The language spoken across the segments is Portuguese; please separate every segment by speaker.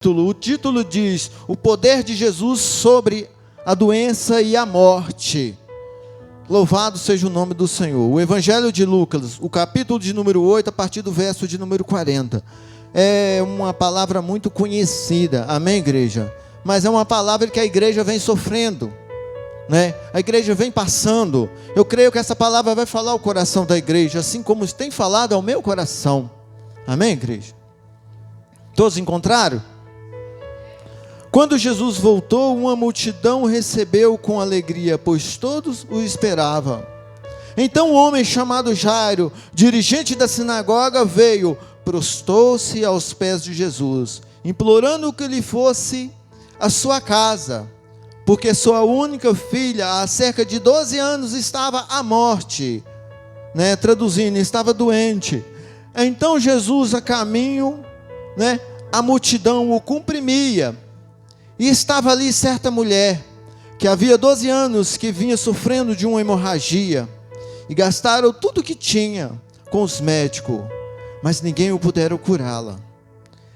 Speaker 1: O título diz: o poder de Jesus sobre a doença e a morte. Louvado seja o nome do Senhor. O Evangelho de Lucas, o capítulo de número 8, a partir do verso de número 40. É uma palavra muito conhecida, amém, igreja? Mas é uma palavra que a igreja vem sofrendo, né? A igreja vem passando. Eu creio que essa palavra vai falar ao coração da igreja, assim como tem falado ao meu coração, amém, igreja? Todos encontraram? Quando Jesus voltou, uma multidão o recebeu com alegria, pois todos o esperavam. Então um homem chamado Jairo, dirigente da sinagoga, veio, prostou-se aos pés de Jesus, implorando que lhe fosse à sua casa, porque sua única filha, há cerca de 12 anos, estava à morte, traduzindo, estava doente. Então Jesus, a caminho, a multidão o comprimia. E estava ali certa mulher, que havia 12 anos que vinha sofrendo de uma hemorragia, e gastaram tudo que tinha com os médicos, mas ninguém o puderam curá-la.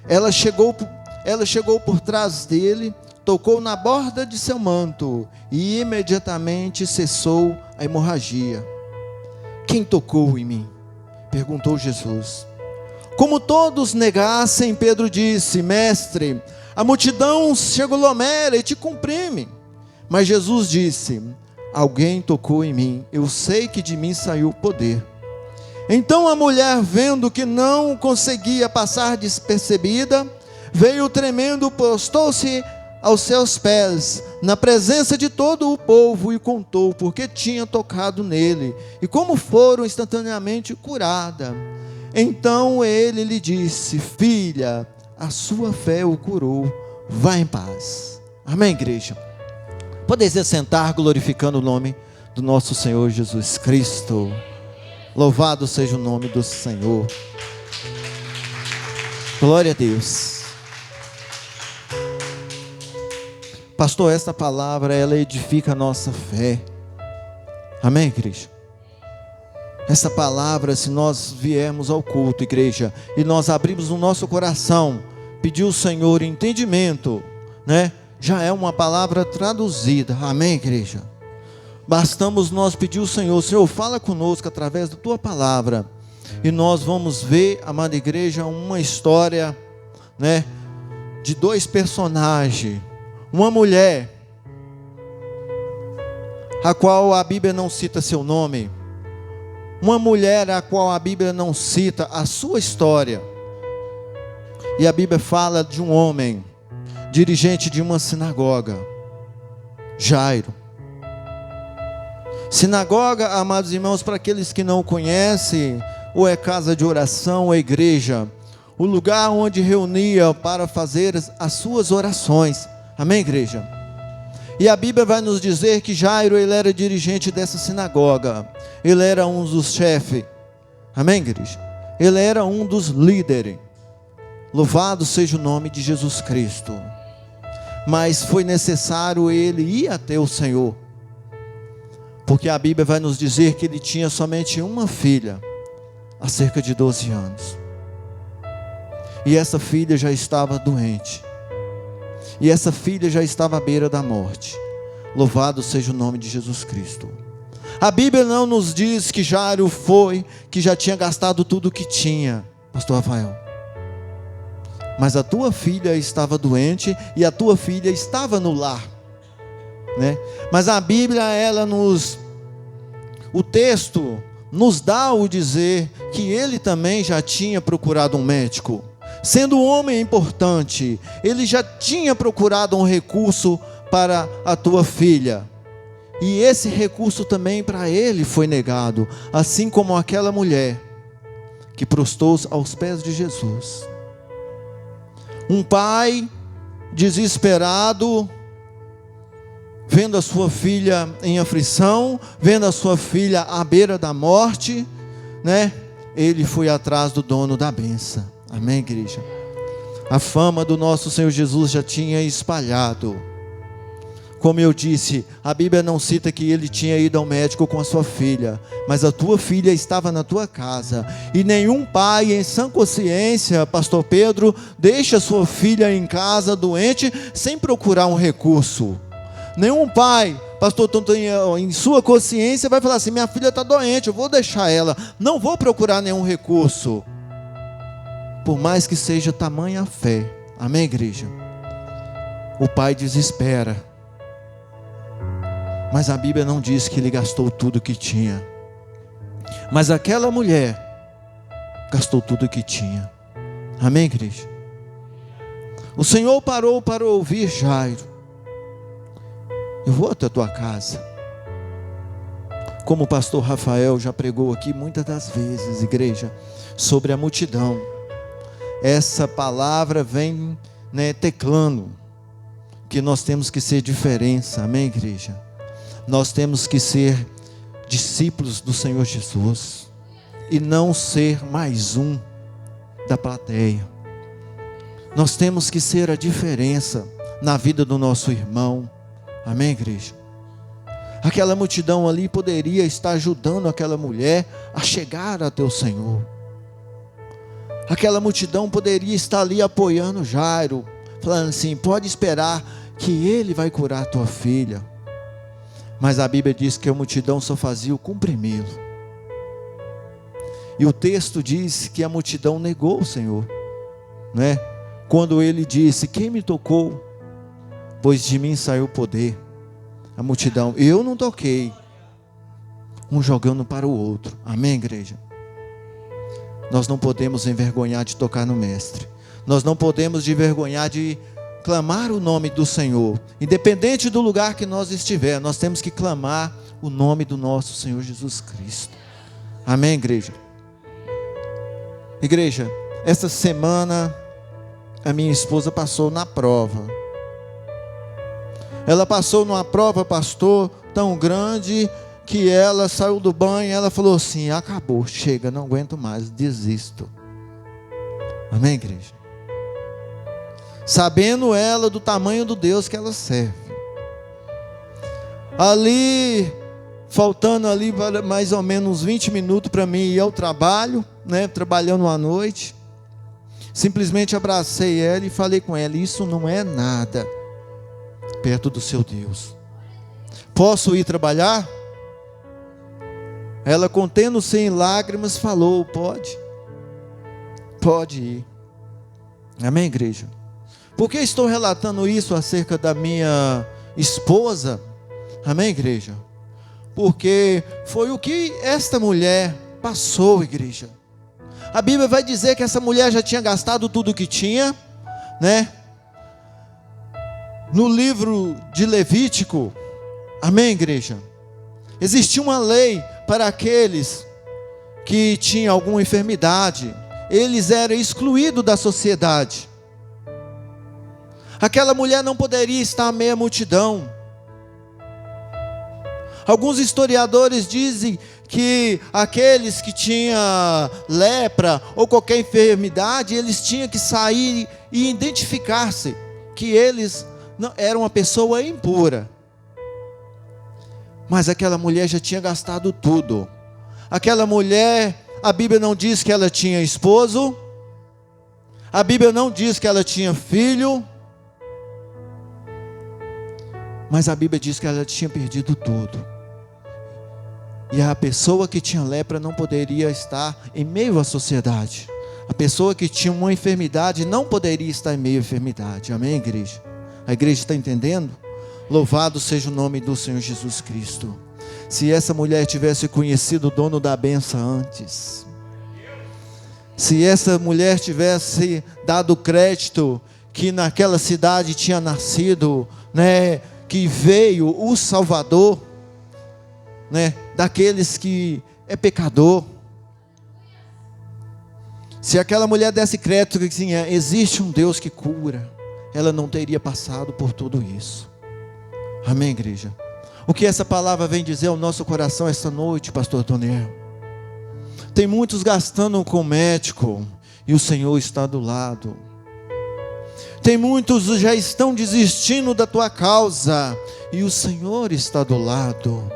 Speaker 1: Ela chegou por trás dele, tocou na borda de seu manto, e imediatamente cessou a hemorragia. Quem tocou em mim? Perguntou Jesus. Como todos negassem, Pedro disse: Mestre, a multidão se aglomera e te comprime. Mas Jesus disse: alguém tocou em mim, eu sei que de mim saiu o poder. Então a mulher, vendo que não conseguia passar despercebida, veio tremendo, prostou-se aos seus pés, na presença de todo o povo, e contou porque tinha tocado nele, e como foram instantaneamente curada. Então ele lhe disse: filha, a sua fé o curou, vá em paz. Amém, igreja? Podeis sentar glorificando o nome do nosso Senhor Jesus Cristo. Louvado seja o nome do Senhor. Glória a Deus. Pastor, esta palavra, ela edifica a nossa fé. Amém, igreja? Essa palavra, se nós viermos ao culto, igreja, e nós abrimos o nosso coração, pedir ao Senhor entendimento, já é uma palavra traduzida, amém, igreja? Bastamos nós pedir ao Senhor: Senhor, fala conosco através da tua palavra, e nós vamos ver, amada igreja, uma história, de dois personagens. Uma mulher, a qual a Bíblia não cita seu nome, uma mulher a qual a Bíblia não cita a sua história, e a Bíblia fala de um homem, dirigente de uma sinagoga, Jairo. Sinagoga, amados irmãos, para aqueles que não conhecem, ou é casa de oração, ou é igreja, o lugar onde reunia para fazer as suas orações, amém, igreja? E a Bíblia vai nos dizer que Jairo, ele era dirigente dessa sinagoga, ele era um dos chefes, amém, igreja? Ele era um dos líderes. Louvado seja o nome de Jesus Cristo. Mas foi necessário ele ir até o Senhor, porque a Bíblia vai nos dizer que ele tinha somente uma filha, há cerca de 12 anos, e essa filha já estava doente, e essa filha já estava à beira da morte. Louvado seja o nome de Jesus Cristo. A Bíblia não nos diz que Jairo que já tinha gastado tudo o que tinha, pastor Rafael. Mas a tua filha estava doente, e a tua filha estava no lar, Mas a Bíblia, o texto nos dá o dizer que ele também já tinha procurado um médico. Sendo um homem importante, ele já tinha procurado um recurso para a tua filha, e esse recurso também para ele foi negado, assim como aquela mulher que prostou-se aos pés de Jesus. Um pai desesperado, vendo a sua filha em aflição, vendo a sua filha à beira da morte, ele foi atrás do dono da bênção. Amém, igreja? A fama do nosso Senhor Jesus já tinha espalhado. Como eu disse, a Bíblia não cita que ele tinha ido ao médico com a sua filha, mas a tua filha estava na tua casa. E nenhum pai em sã consciência, pastor Pedro, deixa sua filha em casa doente sem procurar um recurso. Nenhum pai, pastor Tontonho, em sua consciência vai falar assim: minha filha está doente, eu vou deixar ela, não vou procurar nenhum recurso. Por mais que seja tamanha a fé, amém, igreja? O pai desespera, mas a Bíblia não diz que ele gastou tudo que tinha. Mas aquela mulher gastou tudo que tinha. Amém, igreja? O Senhor parou para ouvir Jairo. Eu vou até a tua casa. Como o pastor Rafael já pregou aqui muitas das vezes, igreja, sobre a multidão. Essa palavra vem, teclando que nós temos que ser diferença. Amém, igreja? Nós temos que ser discípulos do Senhor Jesus e não ser mais um da plateia. Nós temos que ser a diferença na vida do nosso irmão. Amém, igreja? Aquela multidão ali poderia estar ajudando aquela mulher a chegar até o Senhor. Aquela multidão poderia estar ali apoiando Jairo, falando assim: pode esperar que ele vai curar a tua filha. Mas a Bíblia diz que a multidão só fazia o cumprimento. E o texto diz que a multidão negou o Senhor, quando ele disse: quem me tocou? Pois de mim saiu o poder. A multidão: eu não toquei. Um jogando para o outro. Amém, igreja? Nós não podemos envergonhar de tocar no mestre. Nós não podemos envergonhar de clamar o nome do Senhor. Independente do lugar que nós estiver, nós temos que clamar o nome do nosso Senhor Jesus Cristo. Amém, igreja? Igreja, essa semana a minha esposa passou na prova. Ela passou numa prova, pastor, tão grande, que ela saiu do banho e ela falou assim: acabou, chega, não aguento mais, desisto. Amém, igreja? Sabendo ela do tamanho do Deus que ela serve. Ali, faltando ali mais ou menos 20 minutos para mim ir ao trabalho, trabalhando à noite, simplesmente abracei ela e falei com ela: isso não é nada perto do seu Deus. Posso ir trabalhar? Ela, contendo-se em lágrimas, falou: pode ir. Amém, igreja? Por que estou relatando isso acerca da minha esposa? Amém, igreja? Porque foi o que esta mulher passou, igreja. A Bíblia vai dizer que essa mulher já tinha gastado tudo o que tinha, No livro de Levítico, amém, igreja? Existia uma lei para aqueles que tinham alguma enfermidade. Eles eram excluídos da sociedade. Aquela mulher não poderia estar à meia multidão. Alguns historiadores dizem que aqueles que tinham lepra ou qualquer enfermidade, eles tinham que sair e identificar-se que eles não eram uma pessoa impura. Mas aquela mulher já tinha gastado tudo. Aquela mulher, a Bíblia não diz que ela tinha esposo, a Bíblia não diz que ela tinha filho, mas a Bíblia diz que ela tinha perdido tudo. E a pessoa que tinha lepra não poderia estar em meio à sociedade. A pessoa que tinha uma enfermidade não poderia estar em meio à enfermidade. Amém, igreja? A igreja está entendendo? Louvado seja o nome do Senhor Jesus Cristo. Se essa mulher tivesse conhecido o dono da benção antes, se essa mulher tivesse dado crédito que naquela cidade tinha nascido, que veio o Salvador, daqueles que é pecador. Se aquela mulher desse crédito que assim, existe um Deus que cura, ela não teria passado por tudo isso. Amém, igreja? O que essa palavra vem dizer ao nosso coração esta noite, pastor Tonel? Tem muitos gastando com médico e o Senhor está do lado. Tem muitos que já estão desistindo da tua causa, e o Senhor está do lado.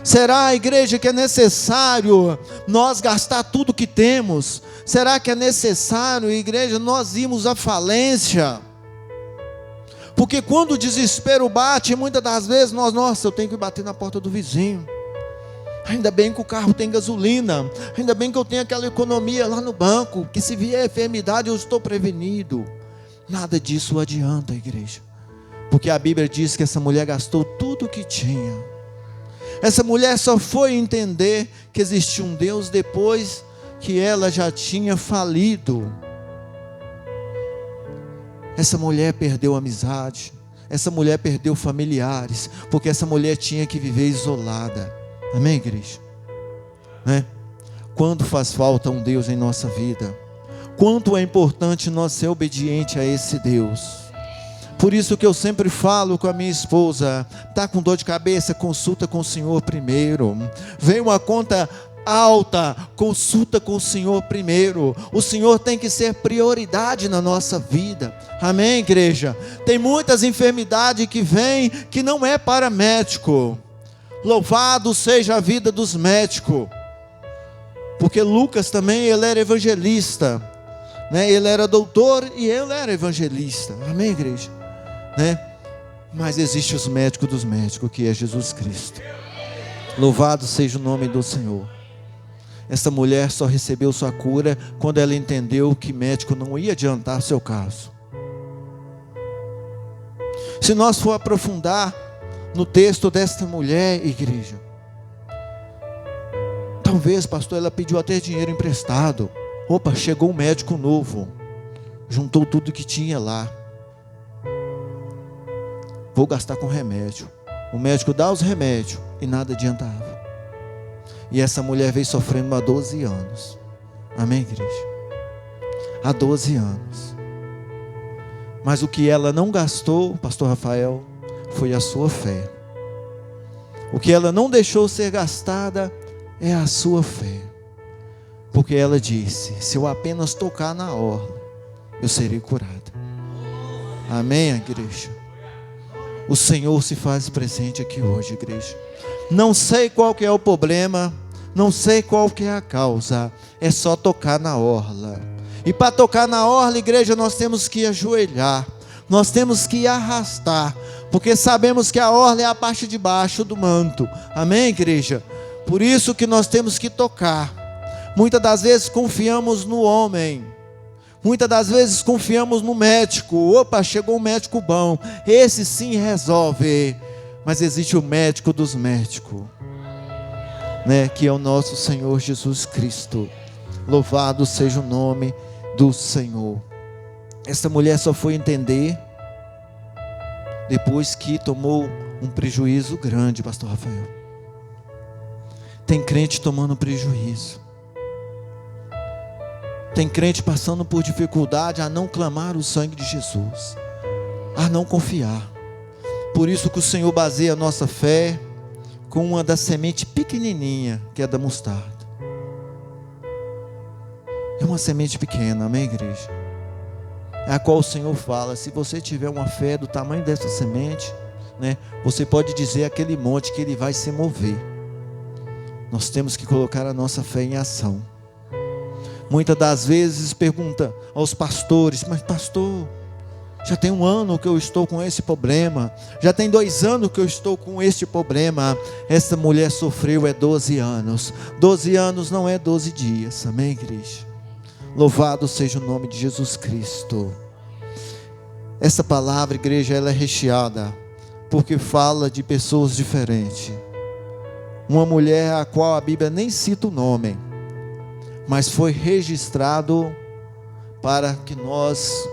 Speaker 1: Será, igreja, que é necessário nós gastar tudo que temos? Será que é necessário, igreja, nós irmos à falência? Porque quando o desespero bate, muitas das vezes nossa, eu tenho que bater na porta do vizinho. Ainda bem que o carro tem gasolina. Ainda bem que eu tenho aquela economia lá no banco, que se vier enfermidade eu estou prevenido. Nada disso adianta, igreja. Porque a Bíblia diz que essa mulher gastou tudo o que tinha. Essa mulher só foi entender que existia um Deus depois que ela já tinha falido. Essa mulher perdeu amizade. Essa mulher perdeu familiares. Porque essa mulher tinha que viver isolada. Amém, igreja? Né? Quando faz falta um Deus em nossa vida? Quanto é importante nós ser obediente a esse Deus? Por isso que eu sempre falo com a minha esposa: está com dor de cabeça? Consulta com o Senhor primeiro. Vem uma conta alta, consulta com o Senhor primeiro. O Senhor tem que ser prioridade na nossa vida. Amém, igreja? Tem muitas enfermidades que vêm que não é para médico. Louvado seja a vida dos médicos. Porque Lucas também, ele era evangelista, né? Ele era doutor e ele era evangelista. Amém, igreja? Né? Mas existe os médicos dos médicos, que é Jesus Cristo. Louvado seja o nome do Senhor. Essa mulher só recebeu sua cura quando ela entendeu que médico não ia adiantar seu caso. Se nós for aprofundar no texto desta mulher, igreja, talvez, pastor, ela pediu até dinheiro emprestado. Opa, chegou um médico novo, juntou tudo que tinha lá. Vou gastar com remédio. O médico dá os remédios e nada adiantava. E essa mulher veio sofrendo há 12 anos. Amém, igreja? Há 12 anos. Mas o que ela não gastou, pastor Rafael, foi a sua fé. O que ela não deixou ser gastada é a sua fé. Porque ela disse: se eu apenas tocar na orla, eu serei curada. Amém, igreja? O Senhor se faz presente aqui hoje, igreja. Não sei qual que é o problema, não sei qual que é a causa, é só tocar na orla. E para tocar na orla, igreja, nós temos que ajoelhar, nós temos que arrastar, porque sabemos que a orla é a parte de baixo do manto. Amém, igreja? Por isso que nós temos que tocar. Muitas das vezes confiamos no homem, muitas das vezes confiamos no médico. Opa, chegou um médico bom, esse sim resolve. Mas existe o médico dos médicos, né? Que é o nosso Senhor Jesus Cristo. Louvado seja o nome do Senhor. Essa mulher só foi entender depois que tomou um prejuízo grande, pastor Rafael. Tem crente tomando prejuízo. Tem crente passando por dificuldade a não clamar o sangue de Jesus, a não confiar. Por isso que o Senhor baseia a nossa fé com uma da semente pequenininha, que é da mostarda. É uma semente pequena, amém, igreja? É a qual o Senhor fala: se você tiver uma fé do tamanho dessa semente, né, você pode dizer aquele monte que ele vai se mover. Nós temos que colocar a nossa fé em ação. Muitas das vezes pergunta aos pastores: mas pastor, já tem 1 ano que eu estou com esse problema, já tem 2 anos que eu estou com este problema. Essa mulher sofreu 12 anos. 12 anos não é 12 dias, amém, igreja? Louvado seja o nome de Jesus Cristo. Essa palavra, igreja, ela é recheada, porque fala de pessoas diferentes. Uma mulher a qual a Bíblia nem cita o nome, mas foi registrado para que nós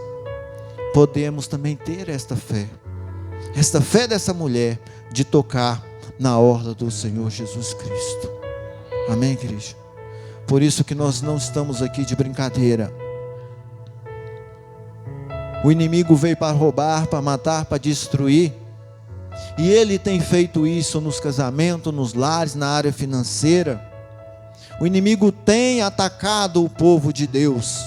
Speaker 1: podemos também ter esta fé dessa mulher, de tocar na orla do Senhor Jesus Cristo. Amém, igreja? Por isso que nós não estamos aqui de brincadeira. O inimigo veio para roubar, para matar, para destruir, e ele tem feito isso nos casamentos, nos lares, na área financeira. O inimigo tem atacado o povo de Deus,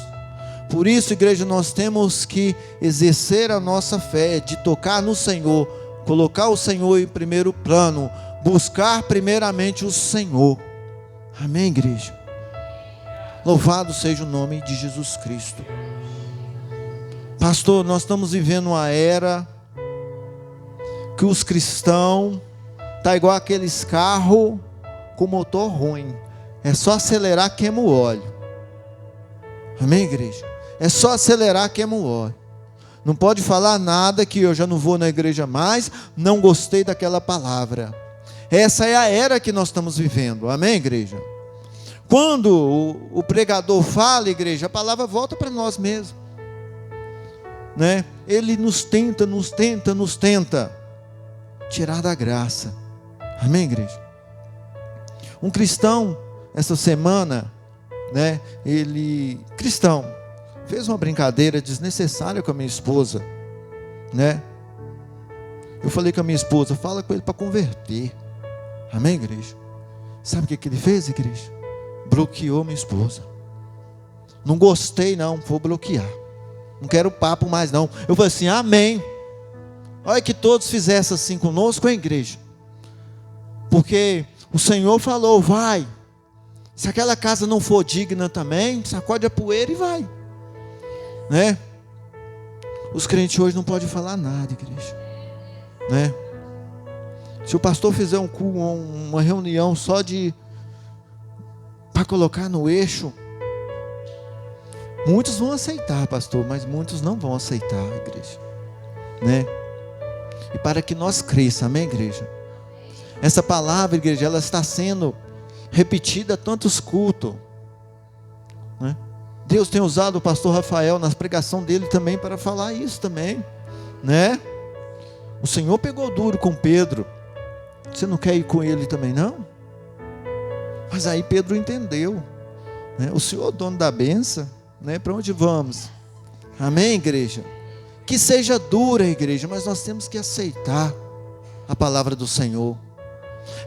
Speaker 1: Por isso, igreja, nós temos que exercer a nossa fé, de tocar no Senhor, colocar o Senhor em primeiro plano, buscar primeiramente o Senhor. Amém, igreja? Louvado seja o nome de Jesus Cristo. Pastor, nós estamos vivendo uma era que os cristãos tá igual aqueles carros com motor ruim. É só acelerar, queima o óleo. Amém, igreja? É só acelerar, queima o óleo. Não pode falar nada que eu já não vou na igreja mais, não gostei daquela palavra. Essa é a era que nós estamos vivendo. Amém, igreja? Quando o pregador fala, igreja, a palavra volta para nós mesmos, né? Ele nos tenta tirar da graça. Amém, igreja? Um cristão, essa semana, né? Cristão, fez uma brincadeira desnecessária com a minha esposa, né? Eu falei com a minha esposa, fala com ele para converter. Amém, igreja? Sabe o que ele fez, igreja? Bloqueou minha esposa. Não gostei não, vou bloquear. Não quero papo mais não. Eu falei assim, amém. Olha que todos fizessem assim conosco, hein, igreja? Porque o Senhor falou, vai. Se aquela casa não for digna também, sacode a poeira e vai, né? Os crentes hoje não podem falar nada, igreja, né? Se o pastor fizer uma reunião só para colocar no eixo, muitos vão aceitar, pastor, mas muitos não vão aceitar, igreja, né? E para que nós cresçamos, amém, igreja? Essa palavra, igreja, ela está sendo repetida a tantos cultos, né? Deus tem usado o pastor Rafael nas pregações dele também para falar isso também, né? O Senhor pegou duro com Pedro. Você não quer ir com ele também não? Mas aí Pedro entendeu, né? O Senhor, dono da bênção, né? Para onde vamos? Amém, igreja? Que seja dura, igreja, mas nós temos que aceitar a palavra do Senhor.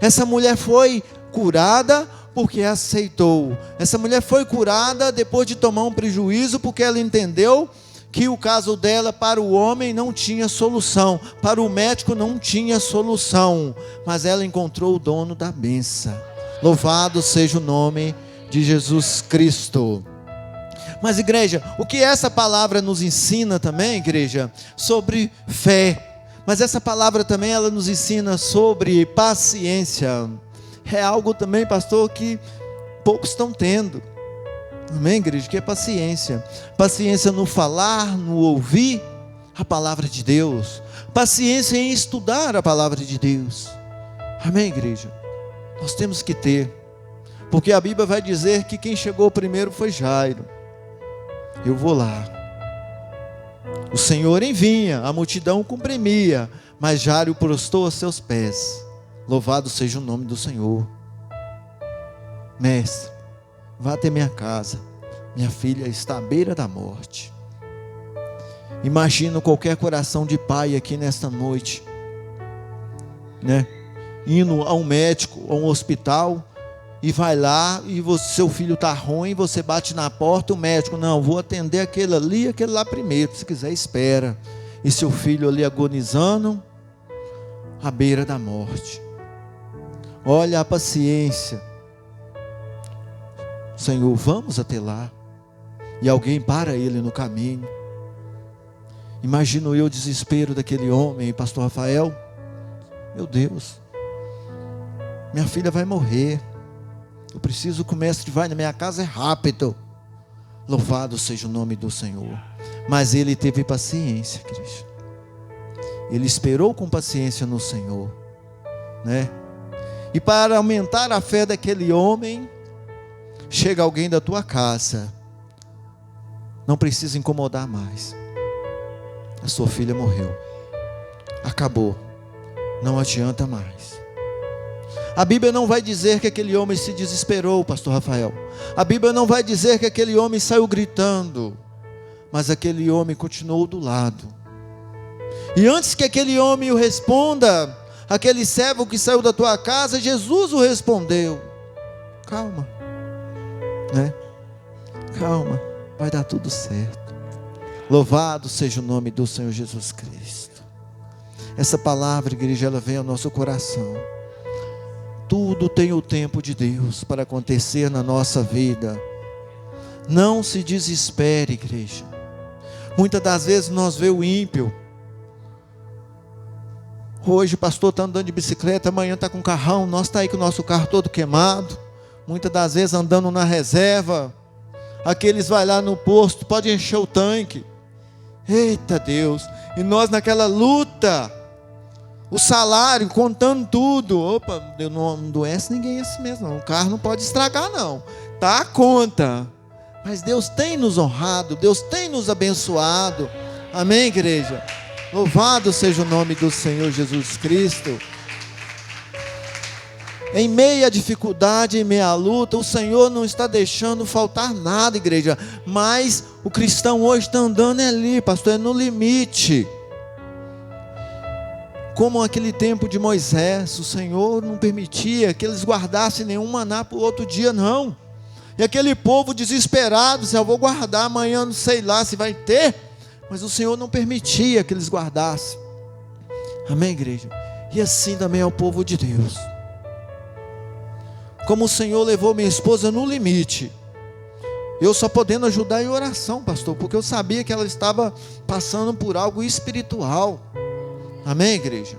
Speaker 1: Essa mulher foi curada porque aceitou. Essa mulher foi curada depois de tomar um prejuízo, porque ela entendeu que o caso dela para o homem não tinha solução, para o médico não tinha solução, mas ela encontrou o dono da bênção. Louvado seja o nome de Jesus Cristo. Mas, igreja, o que essa palavra nos ensina também, igreja? Sobre fé. Mas essa palavra também, ela nos ensina sobre paciência. É algo também, pastor, que poucos estão tendo. Amém, igreja? Que é paciência. Paciência no falar, no ouvir a palavra de Deus. Paciência em estudar a palavra de Deus. Amém, igreja? Nós temos que ter. Porque a Bíblia vai dizer que quem chegou primeiro foi Jairo. Eu vou lá. O Senhor envinha, a multidão o comprimia, mas Jairo prostrou a seus pés. Louvado seja o nome do Senhor. Mestre, vá até minha casa. Minha filha está à beira da morte. Imagino qualquer coração de pai aqui nesta noite, né? Indo a um médico, a um hospital, e vai lá, e seu filho está ruim, você bate na porta, o médico, não, vou atender aquele ali, aquele lá primeiro, se quiser espera. E seu filho ali agonizando, à beira da morte. Olha a paciência. Senhor, vamos até lá. E alguém para ele no caminho. Imagino eu o desespero daquele homem, pastor Rafael. Meu Deus, minha filha vai morrer. Eu preciso que o mestre vai na minha casa rápido. Louvado seja o nome do Senhor. Mas ele teve paciência, Cristo. Ele esperou com paciência no Senhor, né? E para aumentar a fé daquele homem, chega alguém da tua casa. Não precisa incomodar mais. A sua filha morreu. Acabou. Não adianta mais. A Bíblia não vai dizer que aquele homem se desesperou, pastor Rafael. A Bíblia não vai dizer que aquele homem saiu gritando. Mas aquele homem continuou do lado. E antes que aquele homem o responda, aquele servo que saiu da tua casa, Jesus o respondeu. Calma, né? Calma, vai dar tudo certo. Louvado seja o nome do Senhor Jesus Cristo. Essa palavra, igreja, ela vem ao nosso coração. Tudo tem o tempo de Deus para acontecer na nossa vida. Não se desespere, igreja. Muitas das vezes nós vemos o ímpio. Hoje o pastor está andando de bicicleta, amanhã está com carrão, nós está aí com o nosso carro todo queimado. Muitas das vezes andando na reserva. Aqueles vai lá no posto, pode encher o tanque. Eita Deus! E nós naquela luta, o salário, contando tudo. Opa, não adoece ninguém assim mesmo não. O carro não pode estragar não. Tá a conta. Mas Deus tem nos honrado, Deus tem nos abençoado. Amém, igreja? Louvado seja o nome do Senhor Jesus Cristo. Em meia dificuldade, em meia luta, o Senhor não está deixando faltar nada, igreja. Mas o cristão hoje está andando ali, pastor, é no limite. Como aquele tempo de Moisés, o Senhor não permitia que eles guardassem nenhum maná para o outro dia, não. E aquele povo desesperado, eu vou guardar, amanhã não sei lá se vai ter. Mas o Senhor não permitia que eles guardassem. Amém, igreja? E assim também é o povo de Deus. Como o Senhor levou minha esposa no limite. Eu só podendo ajudar em oração, pastor, porque eu sabia que ela estava passando por algo espiritual. Amém, igreja?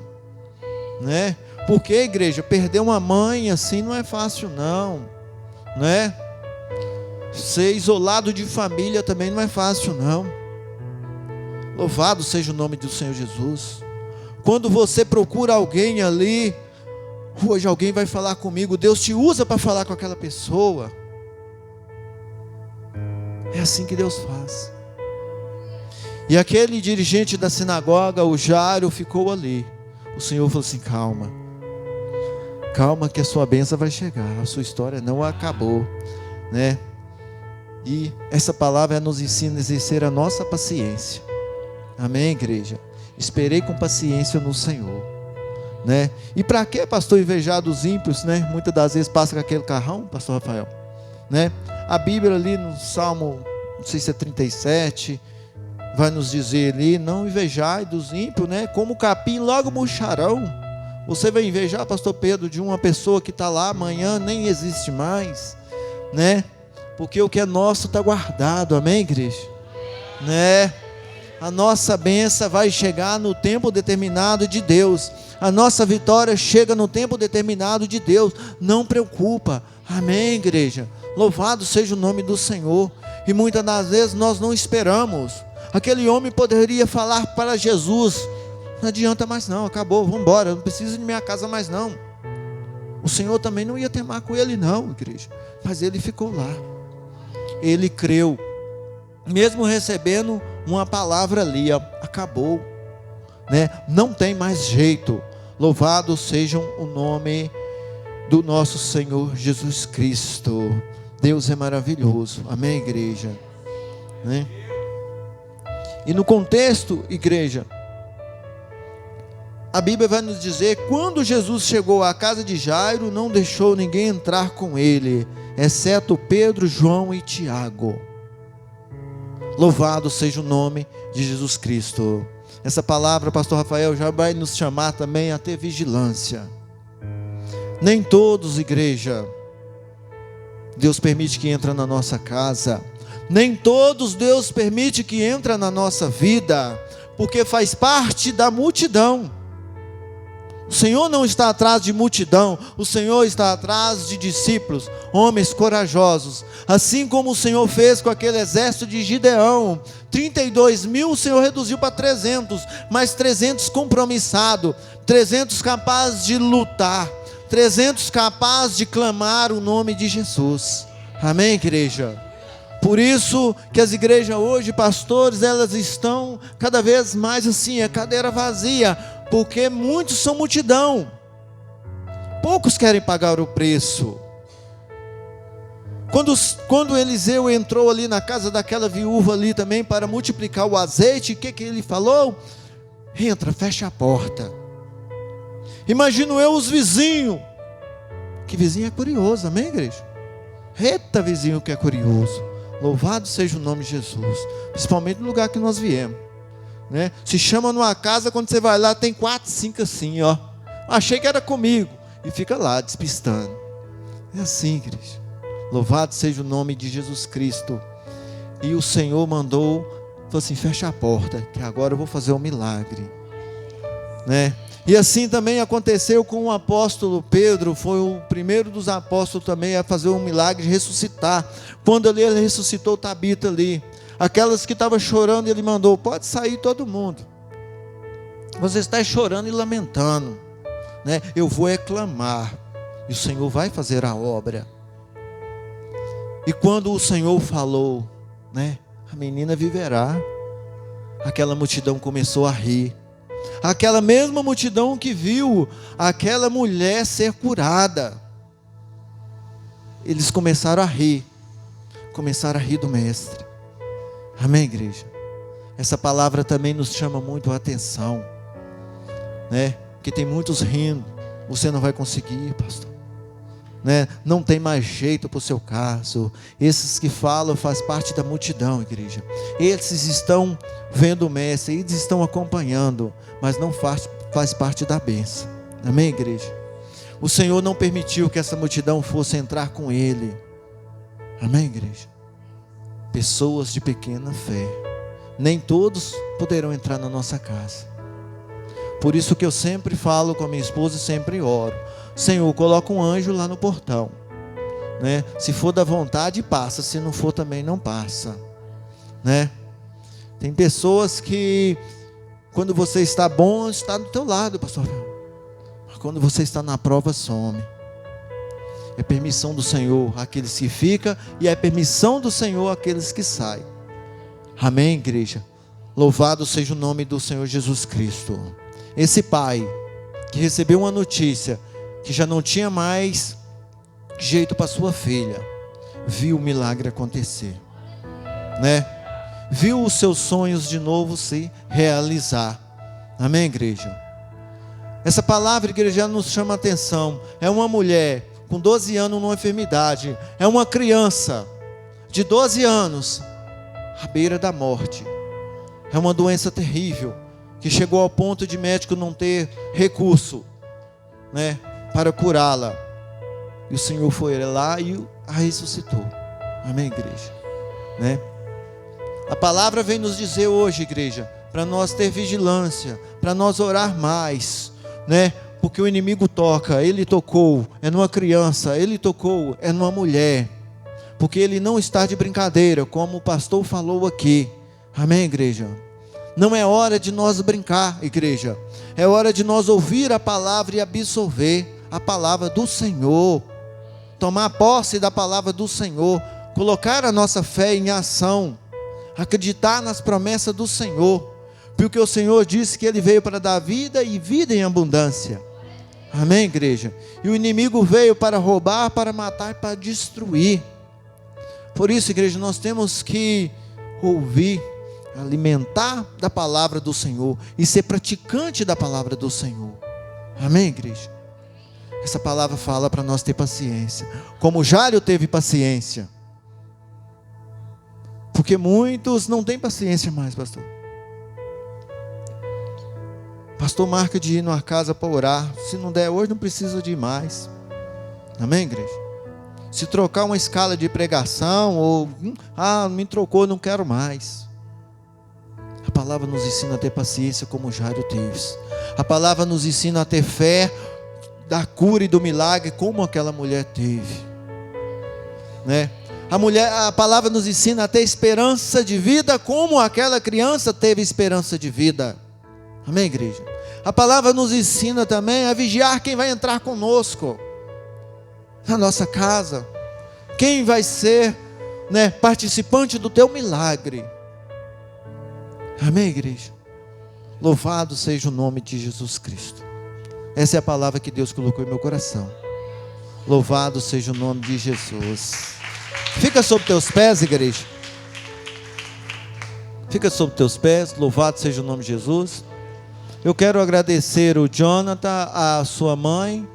Speaker 1: Né? Porque, igreja, perder uma mãe assim não é fácil não. Né? Ser isolado de família também não é fácil não. Louvado seja o nome do Senhor Jesus. Quando você procura alguém ali, hoje alguém vai falar comigo, Deus te usa para falar com aquela pessoa. É assim que Deus faz. E aquele dirigente da sinagoga, o Jairo, ficou ali. O Senhor falou assim: calma, calma que a sua bênção vai chegar, a sua história não acabou, né? E essa palavra nos ensina a exercer a nossa paciência. Amém, igreja? Esperei com paciência no Senhor, né? E para que, pastor, invejar dos ímpios, né? Muitas das vezes passa com aquele carrão, pastor Rafael, né? A Bíblia ali no Salmo, não sei se é 37, vai nos dizer ali: não invejai dos ímpios, né? Como capim logo murcharão. Você vai invejar, pastor Pedro, de uma pessoa que está lá, amanhã nem existe mais, né? Porque o que é nosso está guardado, amém, igreja? Né? A nossa bênção vai chegar no tempo determinado de Deus. A nossa vitória chega no tempo determinado de Deus. Não preocupa, amém, igreja? Louvado seja o nome do Senhor. E muitas das vezes nós não esperamos. Aquele homem poderia falar para Jesus: não adianta mais não, acabou, vamos embora, eu não preciso de minha casa mais não. O Senhor também não ia teimar com ele não, igreja. Mas ele ficou lá. Ele creu, mesmo recebendo uma palavra ali, acabou, né? Não tem mais jeito. Louvado seja o nome do nosso Senhor Jesus Cristo. Deus é maravilhoso, amém, igreja? Né? E no contexto, igreja, a Bíblia vai nos dizer: quando Jesus chegou à casa de Jairo, não deixou ninguém entrar com ele, exceto Pedro, João e Tiago. Louvado seja o nome de Jesus Cristo. Essa palavra, pastor Rafael, já vai nos chamar também a ter vigilância. Nem todos, igreja, Deus permite que entre na nossa casa. Nem todos Deus permite que entre na nossa vida, porque faz parte da multidão. O Senhor não está atrás de multidão, o Senhor está atrás de discípulos, homens corajosos, assim como o Senhor fez com aquele exército de Gideão. 32 mil o Senhor reduziu para 300, mas 300 compromissados, 300 capazes de lutar, 300 capazes de clamar o nome de Jesus. Amém, igreja? Por isso que as igrejas hoje, pastores, elas estão cada vez mais assim, a cadeira vazia, porque muitos são multidão, poucos querem pagar o preço. Quando Eliseu entrou ali na casa daquela viúva ali também para multiplicar o azeite, o que ele falou? Entra, fecha a porta. Imagino eu os vizinhos, que vizinho é curioso, amém, igreja? Eita, vizinho que é curioso. Louvado seja o nome de Jesus. Principalmente no lugar que nós viemos, né? Se chama numa casa, quando você vai lá, tem 4, 5 assim, ó. Achei que era comigo. E fica lá, despistando. É assim, igreja. Louvado seja o nome de Jesus Cristo. E o Senhor mandou, falou assim: fecha a porta, que agora eu vou fazer um milagre, né? E assim também aconteceu com o apóstolo Pedro. Foi o primeiro dos apóstolos também a fazer um milagre de ressuscitar. Quando ele ressuscitou Tabita ali, aquelas que estavam chorando, ele mandou: pode sair todo mundo, você está chorando e lamentando, né? Eu vou clamar, e o Senhor vai fazer a obra. E quando o Senhor falou, né, a menina viverá, aquela multidão começou a rir. Aquela mesma multidão que viu aquela mulher ser curada, eles começaram a rir do mestre. Amém, igreja? Essa palavra também nos chama muito a atenção, né? Porque tem muitos rindo. Você não vai conseguir, pastor, né? Não tem mais jeito para o seu caso. Esses que falam faz parte da multidão, igreja. Esses estão vendo o mestre, eles estão acompanhando, mas não faz parte da bênção. Amém, igreja? O Senhor não permitiu que essa multidão fosse entrar com ele. Amém, igreja? Pessoas de pequena fé, nem todos poderão entrar na nossa casa. Por isso que eu sempre falo com a minha esposa e sempre oro: Senhor, coloca um anjo lá no portão, né? Se for da vontade, passa. Se não for, também não passa, né? Tem pessoas que, quando você está bom, está do teu lado, pastor. Mas quando você está na prova, some. É permissão do Senhor aqueles que ficam, e é permissão do Senhor aqueles que saem. Amém, igreja? Louvado seja o nome do Senhor Jesus Cristo. Esse pai que recebeu uma notícia que já não tinha mais jeito para sua filha, viu o milagre acontecer, né? Viu os seus sonhos de novo se realizar. Amém, igreja? Essa palavra, igreja, nos chama a atenção. É uma mulher com 12 anos numa enfermidade, é uma criança de 12 anos à beira da morte. É uma doença terrível, que chegou ao ponto de médico não ter recurso, né, para curá-la. E o Senhor foi lá e a ressuscitou. Amém, igreja? Né? A palavra vem nos dizer hoje, igreja, para nós ter vigilância, para nós orar mais, né? Porque o inimigo toca, ele tocou, é numa criança, ele tocou, é numa mulher. Porque ele não está de brincadeira, como o pastor falou aqui. Amém, igreja? Não é hora de nós brincar, igreja. É hora de nós ouvir a palavra e absorver a palavra do Senhor. Tomar posse da palavra do Senhor. Colocar a nossa fé em ação. Acreditar nas promessas do Senhor. Porque o Senhor disse que Ele veio para dar vida e vida em abundância. Amém, igreja? E o inimigo veio para roubar, para matar e para destruir. Por isso, igreja, nós temos que ouvir, alimentar da palavra do Senhor e ser praticante da palavra do Senhor. Amém, igreja? Essa palavra fala para nós ter paciência, como Jairo teve paciência, porque muitos não têm paciência mais, pastor. Pastor marca de ir numa casa para orar, se não der hoje não precisa de ir mais. Amém, igreja? Se trocar uma escala de pregação, ou me trocou, não quero mais. A palavra nos ensina a ter paciência como Jairo teve. A palavra nos ensina a ter fé da cura e do milagre como aquela mulher teve, né? A palavra nos ensina a ter esperança de vida como aquela criança teve esperança de vida. Amém, igreja? A palavra nos ensina também a vigiar quem vai entrar conosco na nossa casa, quem vai ser, né, participante do teu milagre. Amém, igreja? Louvado seja o nome de Jesus Cristo. Essa é a palavra que Deus colocou em meu coração. Louvado seja o nome de Jesus. Fica sobre teus pés, igreja. Fica sobre teus pés. Louvado seja o nome de Jesus. Eu quero agradecer o Jonathan, a sua mãe,